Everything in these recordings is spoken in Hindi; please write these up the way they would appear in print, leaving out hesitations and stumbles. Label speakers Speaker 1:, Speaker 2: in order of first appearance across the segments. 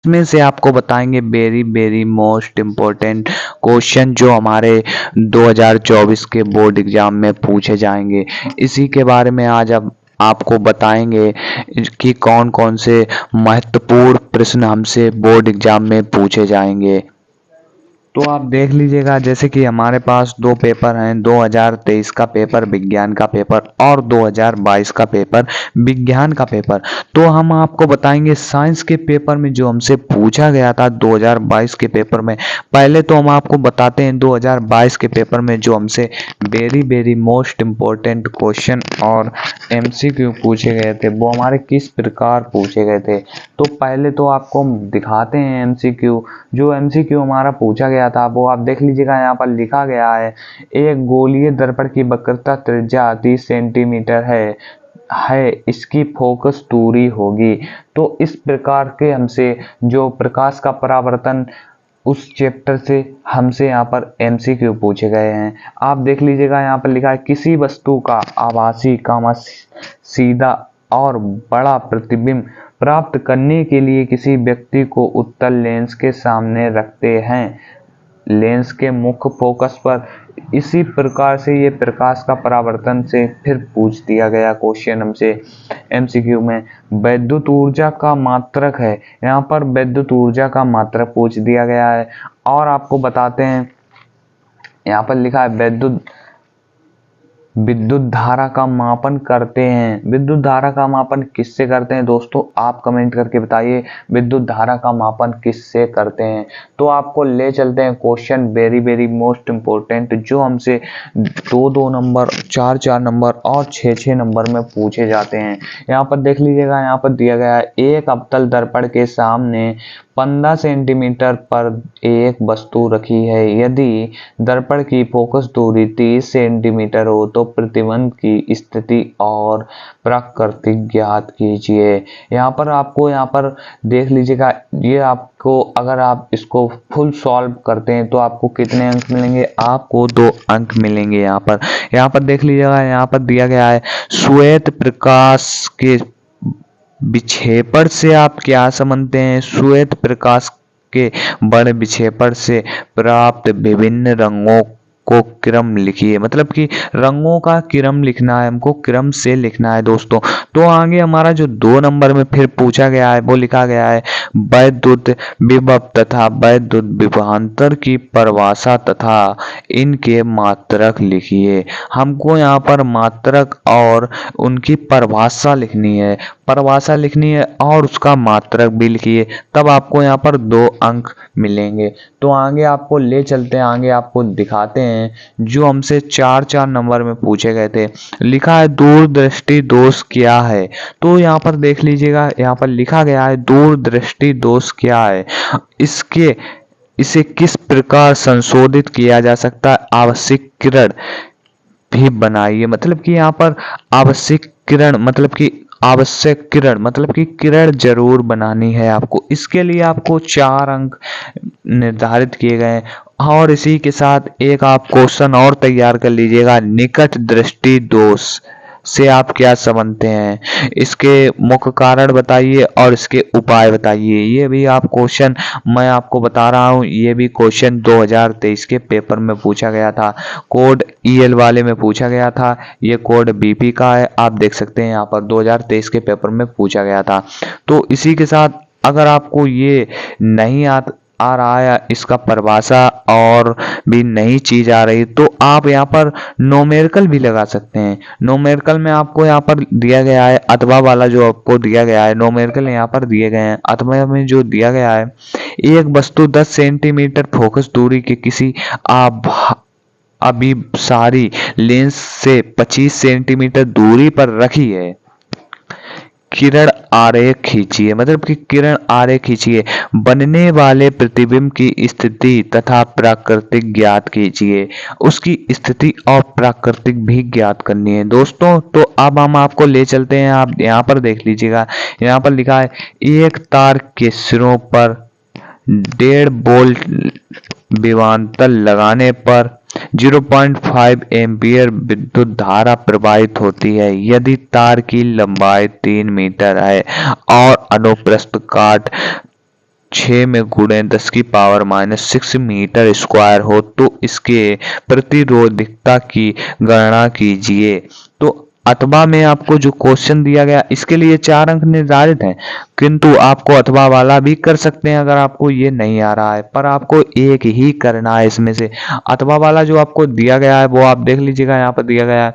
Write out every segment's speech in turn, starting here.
Speaker 1: इसमें से आपको बताएंगे very very most important question जो हमारे 2024 के बोर्ड एग्जाम में पूछे जाएंगे। इसी के बारे में आज अब आपको बताएंगे कि कौन कौन से महत्वपूर्ण प्रश्न हमसे बोर्ड एग्जाम में पूछे जाएंगे। तो आप देख लीजिएगा, जैसे कि हमारे पास दो पेपर हैं, 2023 का पेपर विज्ञान का पेपर और 2022 का पेपर विज्ञान का पेपर। तो हम आपको बताएंगे साइंस के पेपर में जो हमसे पूछा गया था 2022 के पेपर में। पहले तो हम आपको बताते हैं 2022 के पेपर में जो हमसे very very most important question और एमसीक्यू पूछे गए थे वो हमारे किस प्रकार पूछे गए थे। तो पहले तो आपको हम दिखाते हैं एमसीक्यू। जो एमसीक्यू हमारा पूछा गया था वो आप देख लीजिएगा, यहाँ पर लिखा गया है एक गोलीय दर्पण की वक्रता त्रिज्या 30 सेंटीमीटर है इसकी फोकस दूरी होगी। तो इस प्रकार के हमसे जो प्रकाश का परावर्तन उस चैप्टर से हमसे यहाँ पर एमसीक्यू पूछे गए हैं। आप देख लीजिएगा, यहाँ पर लिखा है किसी वस्तु का आभासी सीधा और बड़ा प्रतिबिंब प्राप्त करने के लिए किसी व्यक्ति को उत्तल लेंस के सामने रखते हैं, लेंस के मुख्य फोकस पर। इसी प्रकार से ये प्रकाश का परावर्तन से फिर पूछ दिया गया क्वेश्चन हमसे एमसीक्यू में। वैद्युत ऊर्जा का मात्रक है, यहाँ पर वैद्युत ऊर्जा का मात्रक पूछ दिया गया है। और आपको बताते हैं, यहाँ पर लिखा है विद्युत धारा का मापन करते हैं। विद्युत धारा का मापन किससे करते हैं दोस्तों, आप कमेंट करके बताइए विद्युत धारा का मापन किससे करते हैं। तो आपको ले चलते हैं question very very most important जो हमसे 2-2 नंबर, 4-4 नंबर और 6-6 नंबर में पूछे जाते हैं। यहाँ पर देख लीजिएगा, यहाँ पर दिया गया है एक अवतल दर्पण के सामने 15 सेंटीमीटर पर एक वस्तु रखी है। यदि दर्पण की फोकस दूरी 30 सेंटीमीटर हो तो प्रतिबंध की स्थिति और प्रकृति ज्ञात कीजिए। यहाँ पर देख लीजिएगा, ये आपको अगर आप इसको फुल सॉल्व करते हैं तो आपको कितने अंक मिलेंगे, आपको 2 अंक मिलेंगे। यहाँ पर देख लीजिएगा, यहाँ पर दिया गया है श्वेत प्रकाश के विक्षेपण से आप क्या समझते हैं। श्वेत प्रकाश के बड़े विक्षेपण से प्राप्त विभिन्न रंगों को क्रम लिखिए। मतलब कि रंगों का क्रम लिखना है, हमको क्रम से लिखना है दोस्तों। तो आगे हमारा जो 2 नंबर में फिर पूछा गया है वो लिखा गया है वैद्युत विभव तथा वैद्युत विभवांतर की परिभाषा तथा इनके मात्रक लिखिए। हमको यहाँ पर मात्रक और उनकी परिभाषा लिखनी है, और उसका मात्रक भी लिखिए, तब आपको यहाँ पर 2 अंक मिलेंगे। तो आगे आपको ले चलते हैं, आगे आपको दिखाते हैं जो हमसे 4-4 नंबर में पूछे गए थे। लिखा है दूरदृष्टि दोष क्या है। तो यहाँ पर देख लीजिएगा, यहाँ पर लिखा गया है दूरदृष्टि दोष क्या है, इसे किस प्रकार संशोधित किया जा सकता है, आवश्यक किरण भी बनाइए। मतलब कि यहाँ पर आवश्यक किरण मतलब कि किरण जरूर बनानी है आपको। इसके लिए आपको 4 अंक निर्धारित किए गए हैं। और इसी के साथ एक आप क्वेश्चन और तैयार कर लीजिएगा, निकट दृष्टि दोष से आप क्या समझते हैं, इसके मुख्य कारण बताइए और इसके उपाय बताइए। ये भी आप क्वेश्चन मैं आपको बता रहा हूँ, ये भी क्वेश्चन 2023 के पेपर में पूछा गया था। कोड ईएल वाले में पूछा गया था, ये कोड बीपी का है, आप देख सकते हैं यहाँ पर 2023 के पेपर में पूछा गया था। तो इसी के साथ अगर आपको ये नहीं आ रहा है, इसका परिभाषा और भी नई चीज आ रही, तो आप यहाँ पर नोमेरिकल भी लगा सकते हैं। नोमेरिकल में आपको यहाँ पर दिया गया है अथवा वाला, जो आपको दिया गया है नोमेरिकल यहाँ पर दिए गए हैं। अथवा में जो दिया गया है, एक वस्तु 10 सेंटीमीटर फोकस दूरी के किसी अभिसारी लेंस से 25 सेंटीमीटर दूरी पर रखी है, किरण आरेख खींचिए। मतलब कि किरण आरेख खींचिए, बनने वाले प्रतिबिंब की स्थिति तथा प्राकृतिक ज्ञात कीजिए। उसकी स्थिति और प्राकृतिक भी ज्ञात करनी है दोस्तों। तो अब हम आपको ले चलते हैं, आप यहाँ पर देख लीजिएगा, यहाँ पर लिखा है एक तार के सिरों पर 1.5 वोल्ट विभवांतर लगाने पर 0.5 एम्पियर विद्युत धारा प्रवाहित होती है यदि तार की लंबाई 3 मीटर है और अनुप्रस्थ काट 6 में गुणे 10⁻⁻6 मीटर स्क्वायर हो तो इसके प्रतिरोधकता की गणना कीजिए। तो अथवा में आपको जो क्वेश्चन दिया गया इसके लिए 4 अंक निर्धारित हैं, किंतु आपको अथवा वाला भी कर सकते हैं अगर आपको ये नहीं आ रहा है, पर आपको एक ही करना है इसमें से। अथवा वाला जो आपको दिया गया है वो आप देख लीजिएगा, यहाँ पर दिया गया है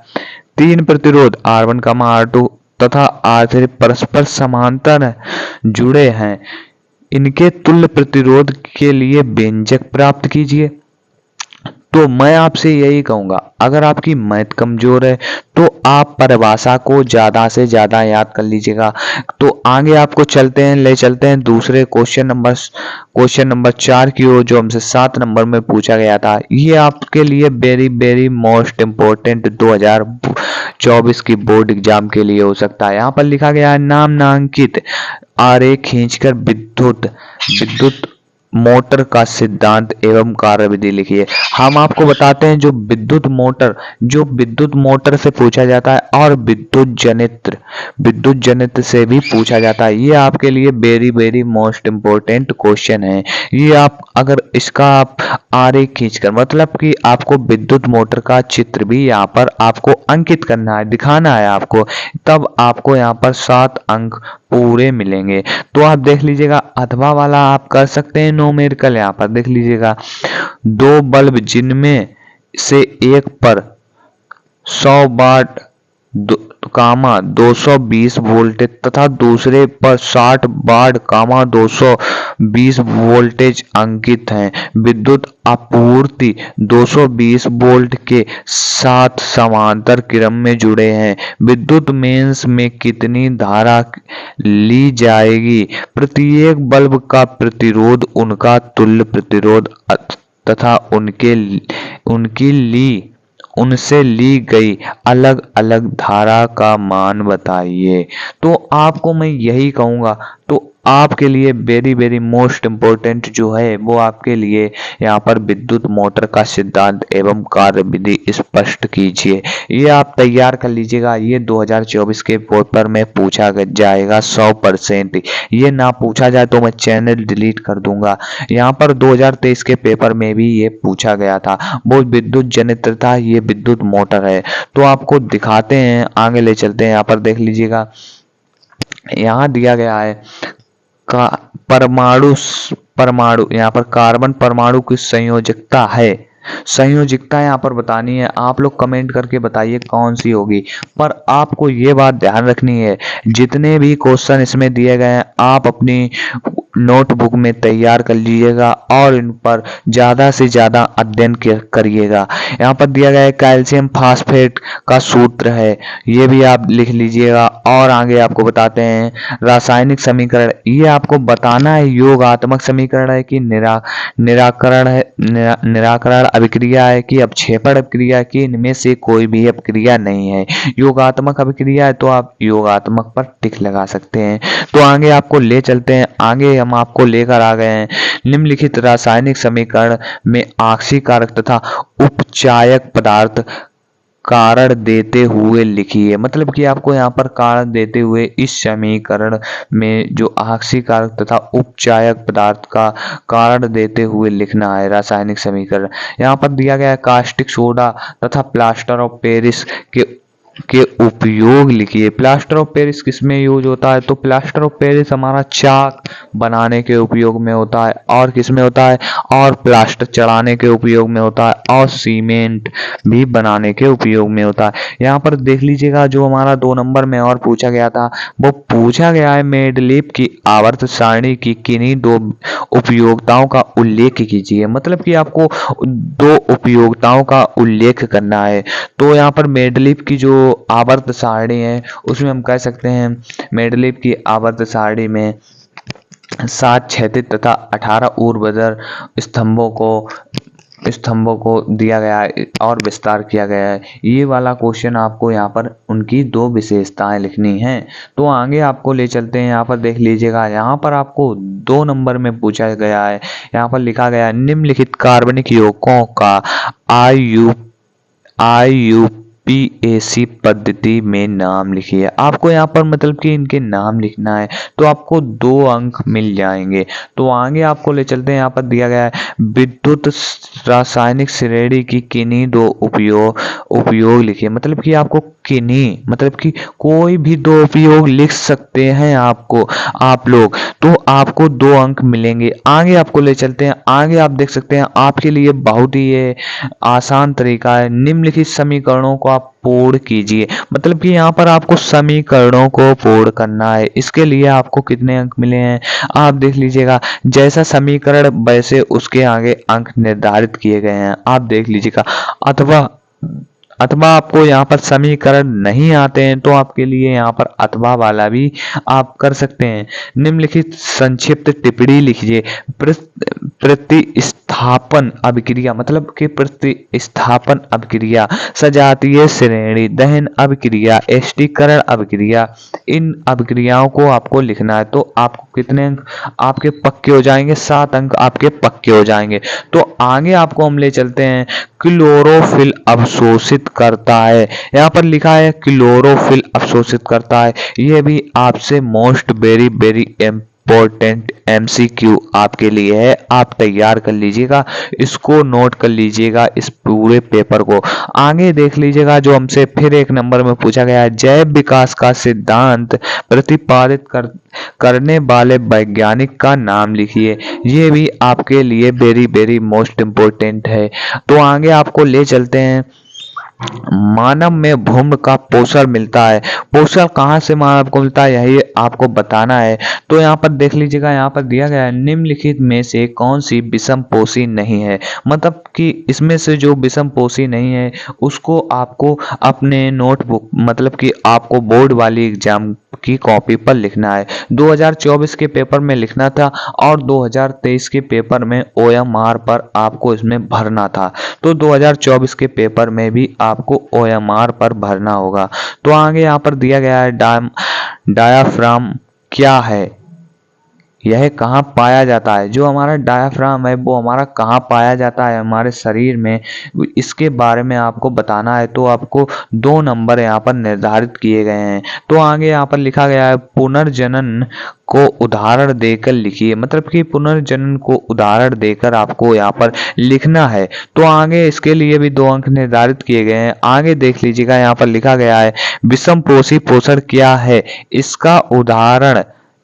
Speaker 1: 3 प्रतिरोध R1, R2 तथा R3 परस्पर समांतर जुड़े हैं, इनके तुल्य प्रतिरोध के लिए व्यंजक प्राप्त कीजिए। तो मैं आपसे यही कहूंगा, अगर आपकी मैथ कमजोर है तो आप परिभाषा को ज्यादा से ज्यादा याद कर लीजिएगा। तो आगे आपको ले चलते हैं दूसरे क्वेश्चन नंबर 4 की ओर, जो हमसे 7 नंबर में पूछा गया था। ये आपके लिए वेरी वेरी मोस्ट इम्पोर्टेंट 2024 की बोर्ड एग्जाम के लिए हो सकता है। यहाँ पर लिखा गया है नामांकित आरेख खींचकर विद्युत मोटर का सिद्धांत एवं कार्यविधि लिखिए। हम आपको बताते हैं जो विद्युत मोटर से पूछा जाता है और विद्युत जनित्र से भी पूछा जाता है। ये आपके लिए very very most important question है। ये आप अगर इसका आप आरेख खींचकर, मतलब कि आपको विद्युत मोटर का चित्र भी यहाँ पर आपको अंकित करना है, दिखाना है आपको, तब आपको यहाँ पर 7 अंक पूरे मिलेंगे। तो आप देख लीजिएगा अथवा वाला आप कर सकते हैं न्यूमेरिकल। यहाँ पर देख लीजिएगा 2 बल्ब जिनमें से एक पर 100 वाट 220 वोल्टेज तथा दूसरे पर 60 वाट 220 वोल्टेज अंकित हैं। विद्युत आपूर्ति 220 वोल्ट के साथ समांतर क्रम में जुड़े हैं। विद्युत मेंस में कितनी धारा ली जाएगी? प्रत्येक बल्ब का प्रतिरोध, उनका तुल्य प्रतिरोध तथा उनसे ली गई अलग अलग धारा का मान बताइए। तो आपको मैं यही कहूंगा, तो आपके लिए वेरी वेरी मोस्ट इम्पोर्टेंट जो है वो आपके लिए यहाँ पर विद्युत मोटर का सिद्धांत एवं कार्यविधि स्पष्ट कीजिए। ये आप तैयार कर लीजिएगा। ये 2024 के पेपर में पूछा जाएगा 100%। ये ना पूछा जाए तो मैं चैनल डिलीट कर दूंगा। यहाँ पर 2023 के पेपर में भी ये पूछा गया था, वो विद्युत जनित्र था, ये विद्युत मोटर है। तो आपको दिखाते हैं, आगे ले चलते हैं। यहाँ पर देख लीजिएगा, यहाँ दिया गया है का परमाणु यहाँ पर कार्बन परमाणु की संयोजकता है। संयोजकता यहाँ पर बतानी है, आप लोग कमेंट करके बताइए कौन सी होगी। पर आपको ये बात ध्यान रखनी है, जितने भी क्वेश्चन इसमें दिए गए हैं आप अपनी नोटबुक में तैयार कर लीजिएगा और इन पर ज्यादा से ज्यादा अध्ययन करिएगा। यहाँ पर दिया गया है कैल्शियम फास्फेट का सूत्र है, ये भी आप लिख लीजिएगा। और आगे आपको बताते हैं रासायनिक समीकरण, ये आपको बताना है योगात्मक समीकरण है कि निराकरण अभिक्रिया है कि अवक्षेपण अभिक्रिया है कि इनमें से कोई भी अभिक्रिया नहीं है। योगात्मक अभिक्रिया है तो आप योगात्मक पर टिक लगा सकते हैं। तो आगे आपको ले चलते हैं, आगे हम आपको लेकर आ गए हैं निम्नलिखित रासायनिक समीकरण में आक्सीकारक तथा उपचायक पदार्थ कारण देते हुए लिखिए। मतलब कि आपको यहाँ पर कारण देते हुए इस समीकरण में जो आक्सीकारक तथा उपचायक पदार्थ का कारण देते हुए लिखना है रासायनिक समीकरण। यहाँ पर दिया गया है कास्टिक सोडा तथा प्लास्टर ऑफ पेरिस के उपयोग लिखिए। प्लास्टर ऑफ पेरिस किसमें यूज होता है? तो प्लास्टर ऑफ पेरिस हमारा चाक बनाने के उपयोग में होता है, और किसमें होता है? और प्लास्टर चढ़ाने के उपयोग में होता है, और सीमेंट भी बनाने के उपयोग में होता है। यहाँ पर देख लीजिएगा जो हमारा 2 नंबर में और पूछा गया था, वो पूछा गया है मेंडलीव की आवर्त सारणी की किन्हीं 2 उपयोगिताओं का उल्लेख कीजिए। मतलब कि आपको 2 उपयोगिताओं का उल्लेख करना है। तो यहाँ पर मेंडलीव की जो आवर्त सारणी है उसमें हम कह सकते हैं मेंडलीव की आवर्त सारणी में 7 क्षैतिज तथा 18 ऊर्ध्वाधर स्तंभों को दिया गया है और विस्तार किया गया है। ये वाला क्वेश्चन आपको यहाँ पर उनकी 2 विशेषताएं लिखनी है। तो आगे आपको ले चलते हैं, यहाँ पर देख लीजिएगा, यहाँ पर आपको 2 नंबर में पूछा गया है। यहाँ पर लिखा गया है निम्नलिखित कार्बनिक यौगिकों का PAC पद्धति में नाम लिखिए। आपको यहाँ पर मतलब कि इनके नाम लिखना है, तो आपको 2 अंक मिल जाएंगे। तो आगे आपको ले चलते हैं, यहाँ पर दिया गया है विद्युत रासायनिक श्रेणी की किन्हीं 2 उपयोग लिखिए। मतलब कि आपको किन्हीं मतलब कि कोई भी 2 उपयोग लिख सकते हैं आप लोग, तो आपको 2 अंक मिलेंगे। आगे आपको ले चलते हैं, आगे आप देख सकते हैं आपके लिए बहुत ही ये आसान तरीका है। निम्नलिखित समीकरणों को आप पूर्ण कीजिए। मतलब कि यहाँ पर आपको समीकरणों को पूर्ण करना है। इसके लिए आपको कितने अंक मिले हैं आप देख लीजिएगा। जैसा समीकरण वैसे उसके आगे अंक निर्धारित किए गए हैं, आप देख लीजिएगा। अथवा आपको यहाँ पर समीकरण नहीं आते हैं तो आपके लिए यहाँ पर अथवा वाला भी आप कर सकते हैं। निम्नलिखित संक्षिप्त टिप्पणी लिखिए। प्रतिस्थापन अभिक्रिया मतलब कि प्रतिस्थापन अभिक्रिया, सजातीय श्रेणी, दहन अभिक्रिया, एष्टीकरण अभिक्रिया, इन अभिक्रियाओं को आपको लिखना है। तो आपको कितने अंक आपके पक्के हो जाएंगे? 7 अंक आपके पक्के हो जाएंगे। तो आगे आपको हम ले चलते हैं, क्लोरोफिल अवशोषित करता है। यहाँ पर लिखा है क्लोरोफिल अवशोषित करता है। यह भी आपसे most very very important MCQ आपके लिए है। आप तैयार कर लीजिएगा, इसको नोट कर लीजिएगा इस पूरे पेपर को। आगे देख लीजिएगा जो हमसे फिर 1 नंबर में पूछा गया है, जैव विकास का सिद्धांत प्रतिपादित करने वाले वैज्ञानिक का नाम लिखिए। ये भी आपके लिए वेरी वेरी मोस्ट इम्पोर्टेंट है। तो आगे आपको ले चलते हैं, मानव में भूम्र का पोषण मिलता है। पोषण कहाँ से मानव को मिलता है यही आपको बताना है। तो यहाँ पर देख लीजिएगा, यहाँ पर दिया गया है निम्नलिखित में से कौन सी विषम पोषी नहीं है। मतलब कि इसमें से जो विषम पोषी नहीं है उसको आपको अपने नोटबुक मतलब कि आपको बोर्ड वाली एग्जाम की कॉपी पर लिखना है। 2024 के पेपर में लिखना था और 2023 के पेपर में OMR पर आपको इसमें भरना था। तो 2024 के पेपर में भी आपको OMR पर भरना होगा। तो आगे यहाँ पर दिया गया है डायाफ्राम क्या है, यह कहाँ पाया जाता है। जो हमारा डायाफ्राम है वो हमारा कहाँ पाया जाता है हमारे शरीर में, इसके बारे में आपको बताना है। तो आपको 2 नंबर यहाँ पर निर्धारित किए गए हैं। तो आगे यहाँ पर लिखा गया है पुनर्जनन को उदाहरण देकर लिखिए। मतलब कि पुनर्जनन को उदाहरण देकर आपको यहाँ पर लिखना है। तो आगे इसके लिए भी 2 अंक निर्धारित किए गए हैं। आगे देख लीजिएगा, यहाँ पर लिखा गया है विषम पोषी पोषण क्या है,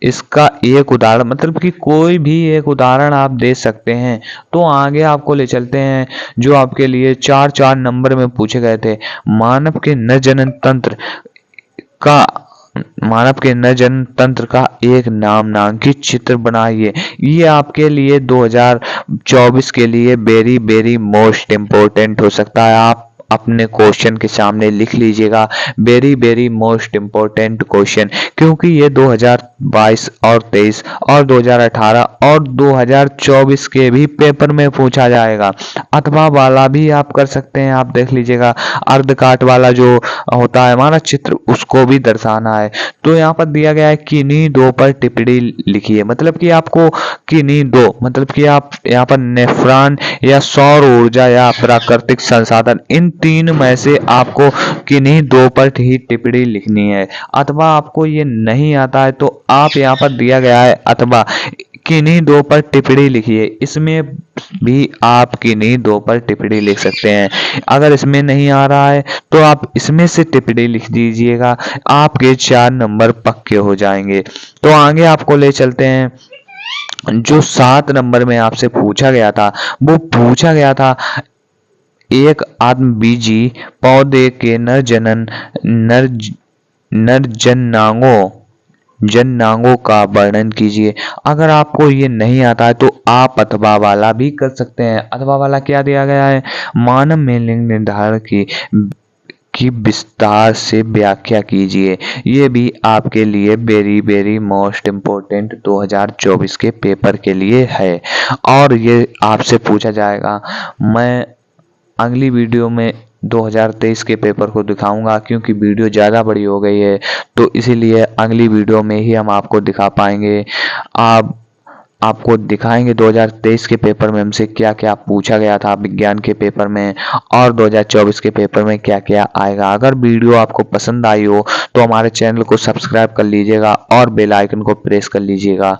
Speaker 1: इसका एक उदाहरण मतलब कि कोई भी एक उदाहरण आप दे सकते हैं। तो आगे आपको ले चलते हैं जो आपके लिए 4 नंबर में पूछे गए थे, मानव के नरजनन तंत्र का एक नामांकित चित्र बनाइए। ये आपके लिए 2024 के लिए वेरी वेरी मोस्ट इम्पोर्टेंट हो सकता है। आप अपने क्वेश्चन के सामने लिख लीजिएगा, very very most important question, क्योंकि ये 2022 और 23 और 2018 और 2024 के भी पेपर में पूछा जाएगा। अथवा वाला भी आप कर सकते हैं। आप देख लीजिएगा, अर्धकाट वाला जो होता है हमारा चित्र उसको भी दर्शाना है। तो यहाँ पर दिया गया है किन्हीं 2 पर टिप्पणी लिखिए। मतलब कि आपको किन्हीं 2 मतलब कि आप यहाँ पर नेफ्रॉन या सौर ऊर्जा या प्राकृतिक संसाधन, इन 3 में से आपको किन्हीं 2 पर ही टिप्पणी लिखनी है। अथवा आपको ये नहीं आता है तो आप यहाँ पर दिया गया है अथवा किन्हीं 2 पर टिप्पणी लिखिए, इसमें भी आप किन्हीं 2 पर टिप्पणी लिख सकते हैं। अगर इसमें नहीं आ रहा है तो आप इसमें से टिप्पणी लिख दीजिएगा, आपके 4 नंबर पक्के हो जाएंगे। तो आगे आपको ले चलते हैं, जो 7 नंबर में आपसे पूछा गया था वो पूछा गया था एक आत्मबीजी पौधे के जननांगों का वर्णन कीजिए। अगर आपको ये नहीं आता है तो आप अथवा वाला भी कर सकते हैं। अथवा वाला क्या दिया गया है, मानव में लिंग निर्धारण की विस्तार से व्याख्या कीजिए। ये भी आपके लिए वेरी वेरी मोस्ट इम्पोर्टेंट 2024 के पेपर के लिए है और ये आपसे पूछा जाएगा। मैं अगली वीडियो में 2023 के पेपर को दिखाऊंगा, क्योंकि वीडियो ज़्यादा बड़ी हो गई है तो इसीलिए अगली वीडियो में ही हम आपको दिखा पाएंगे। आप आपको दिखाएंगे 2023 के पेपर में हमसे क्या क्या पूछा गया था विज्ञान के पेपर में, और 2024 के पेपर में क्या क्या आएगा। अगर वीडियो आपको पसंद आई हो तो हमारे चैनल को सब्सक्राइब कर लीजिएगा और बेल आइकन को प्रेस कर लीजिएगा।